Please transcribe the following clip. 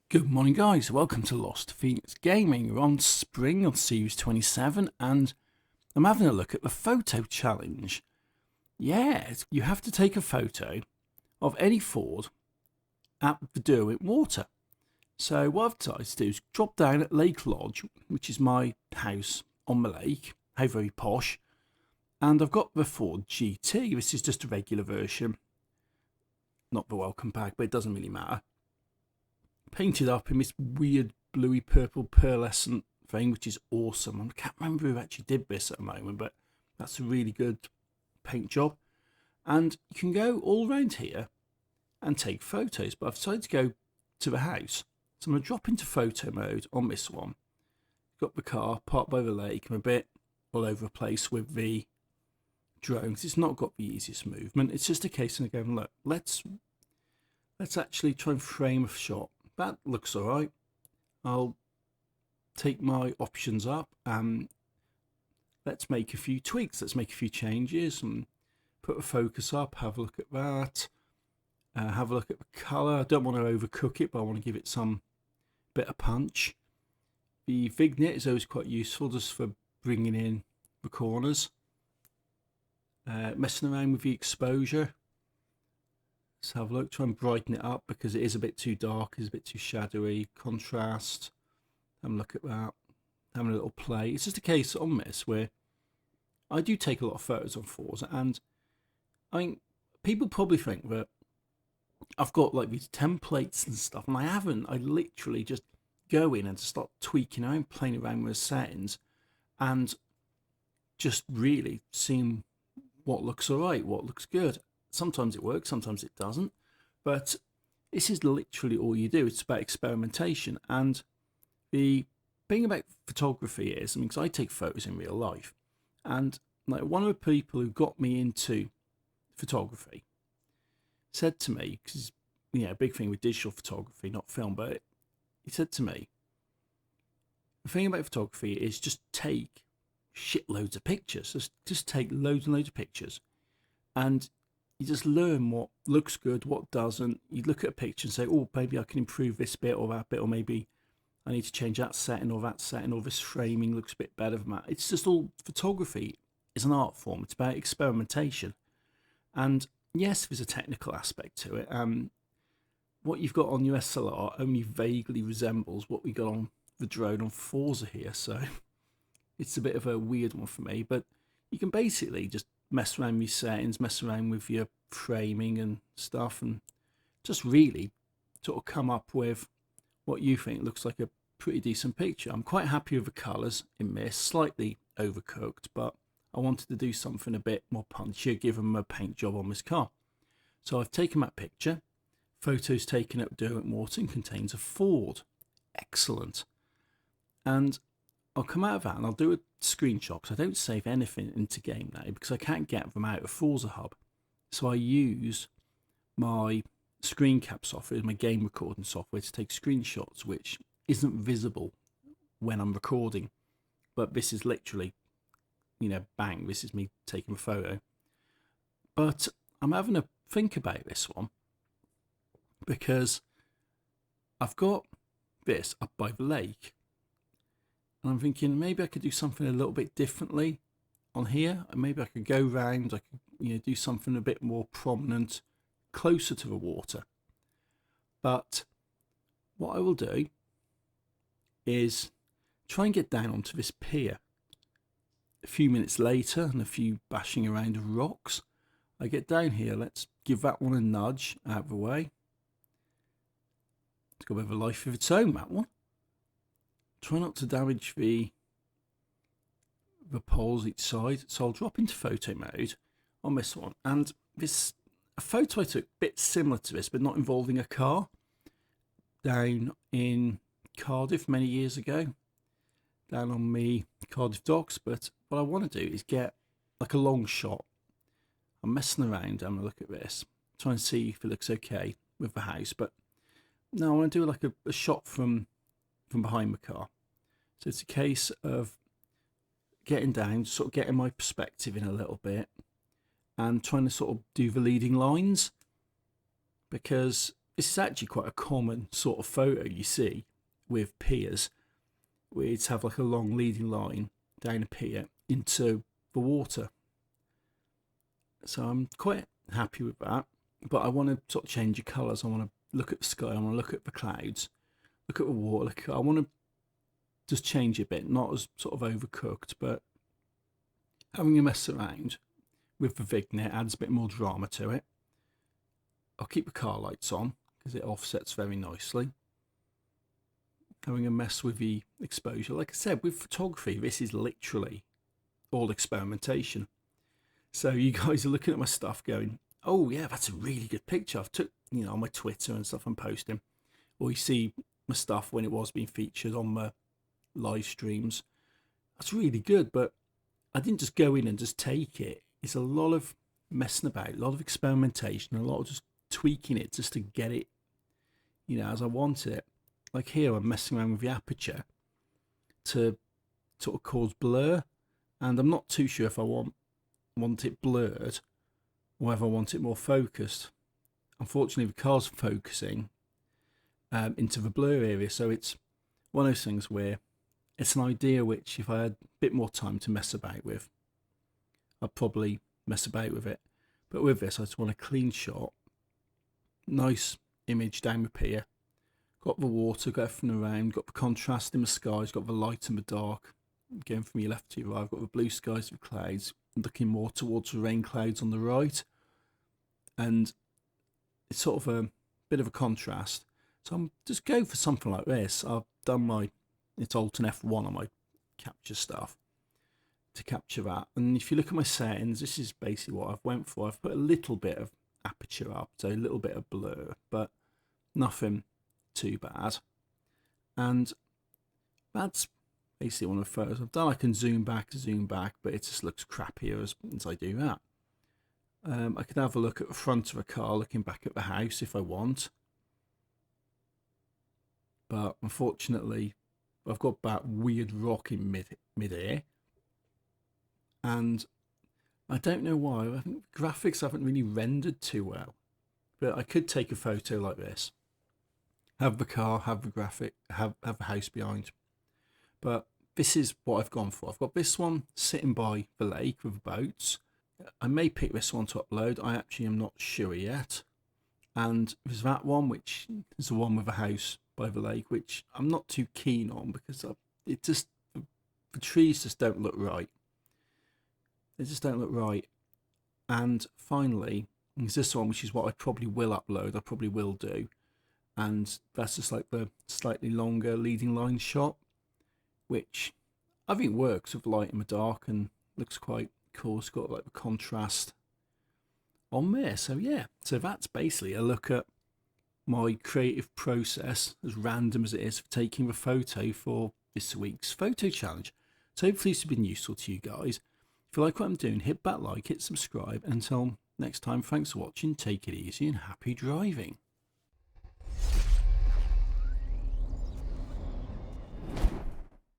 Good morning, guys. Welcome to Lost Phoenix Gaming. We're on Spring on Series 27, and I'm having a look at the photo challenge. Yeah, you have to take a photo of any Ford at the Derwent Water. So what I've decided to do is drop down at Lake Lodge, which is my house on the lake. How very posh. And I've got the Ford GT. This is just a regular version. Not the welcome pack, but it doesn't really matter. Painted up in this weird bluey purple pearlescent thing, which is awesome. I can't remember who actually did this at the moment, but that's a really good paint job. And you can go all around here and take photos, but I've decided to go to the house. So I'm going to drop into photo mode on this one. Got the car parked by the lake. I'm a bit all over the place with the drone. It's not got the easiest movement. It's just a case of going, look, let's actually try and frame a shot. That looks all right. I'll take my options up and let's make a few tweaks. Let's make a few changes and put a focus up. Have a look at that. Have a look at the colour. I don't want to overcook it, but I want to give it some bit of punch. The vignette is always quite useful just for bringing in the corners. Messing around with the exposure. Let's have a look, try and brighten it up because it is a bit too dark, it's a bit too shadowy. Contrast, have a look at that, having a little play. It's just a case on this where I do take a lot of photos on Forza, and I mean, people probably think that I've got like these templates and stuff, and I haven't. I literally just go in and start tweaking around, playing around with settings, and just really seeing what looks alright, what looks good. Sometimes it works, sometimes it doesn't, but this is literally all you do. It's about experimentation. And the thing about photography is, I mean, because I take photos in real life, and like one of the people who got me into photography said to me, because a big thing with digital photography, not film, but he said to me, the thing about photography is just take shitloads of pictures. Just take loads and loads of pictures, and you just learn what looks good, what doesn't. You look at a picture and say, oh, maybe I can improve this bit or that bit, or maybe I need to change that setting or that setting, or this framing looks a bit better than that. It's just all, photography is an art form. It's about experimentation. And yes, there's a technical aspect to it. What you've got on your SLR only vaguely resembles what we got on the drone on Forza here. So it's a bit of a weird one for me, but you can basically just mess around with your settings, mess around with your framing and stuff, and just really sort of come up with what you think looks like a pretty decent picture. I'm quite happy with the colours in this, slightly overcooked, but I wanted to do something a bit more punchier, give them a paint job on this car. So I've taken that picture. Photos taken at Derwent Water and contains a Ford. Excellent. And I'll come out of that and I'll do a screenshot because I don't save anything into game now because I can't get them out of Forza Hub. So I use my screen cap software, my game recording software, to take screenshots, which isn't visible when I'm recording. But this is literally, bang, this is me taking a photo. But I'm having a think about this one because I've got this up by the lake. And I'm thinking maybe I could do something a little bit differently on here. And maybe I could go round, I could do something a bit more prominent, closer to the water. But what I will do is try and get down onto this pier. A few minutes later and a few bashing around of rocks, I get down here. Let's give that one a nudge out of the way. It's got a bit of a life of its own, that one. Try not to damage the poles each side. So I'll drop into photo mode on this one. And this a photo I took a bit similar to this, but not involving a car, down in Cardiff many years ago, down on the Cardiff docks. But what I want to do is get like a long shot. I'm messing around, I'm going to look at this, try and see if it looks okay with the house. But no, I want to do like a shot from behind the car. So it's a case of getting down, sort of getting my perspective in a little bit and trying to sort of do the leading lines, because this is actually quite a common sort of photo you see with piers, where it's have like a long leading line down a pier into the water. So I'm quite happy with that, but I want to sort of change the colours. I want to look at the sky, I want to look at the clouds, look at the water. I want to just change it a bit, not as sort of overcooked, but having a mess around with the vignette adds a bit more drama to it. I'll keep the car lights on because it offsets very nicely. Having a mess with the exposure. Like I said, with photography, this is literally all experimentation. So you guys are looking at my stuff going, oh yeah, that's a really good picture. I've took, on my Twitter and stuff I'm posting. Or you see my stuff when it was being featured on my live streams. That's really good, but I didn't just go in and just take it. It's a lot of messing about, a lot of experimentation, a lot of just tweaking it just to get it, as I want it. Like here, I'm messing around with the aperture to sort of cause blur, and I'm not too sure if I want it blurred or whether I want it more focused. Unfortunately, the car's focusing into the blur area, so it's one of those things where it's an idea which, if I had a bit more time to mess about with, I'd probably mess about with it. But with this, I just want a clean shot, nice image down the pier. Got the water, got everything around, got the contrast in the skies, got the light and the dark. Going from your left to your right, I've got the blue skies with clouds, looking more towards the rain clouds on the right. And it's sort of a bit of a contrast. So I'm just going for something like this. I've done it's Alt and F1 on my capture stuff to capture that. And if you look at my settings, this is basically what I've went for. I've put a little bit of aperture up, so a little bit of blur, but nothing too bad. And that's basically one of the photos I've done. I can zoom back, but it just looks crappier as I do that. I could have a look at the front of a car looking back at the house if I want. But unfortunately, I've got that weird rock in mid-air. And I don't know why. I think the graphics haven't really rendered too well. But I could take a photo like this. Have the car, have the graphic, have the house behind. But this is what I've gone for. I've got this one sitting by the lake with the boats. I may pick this one to upload. I actually am not sure yet. And there's that one, which is the one with the house by the lake, which I'm not too keen on because the trees just don't look right. They just don't look right. And finally, there's this one, which is what I probably will upload. I probably will do. And that's just like the slightly longer leading line shot, which I think works with light in the dark and looks quite cool. It's got like the contrast on there. So yeah, so that's basically a look at my creative process, as random as it is, for taking the photo for this week's photo challenge. So hopefully this has been useful to you guys. If you like what I'm doing, hit that like, hit subscribe, and until next time, thanks for watching, take it easy and happy driving.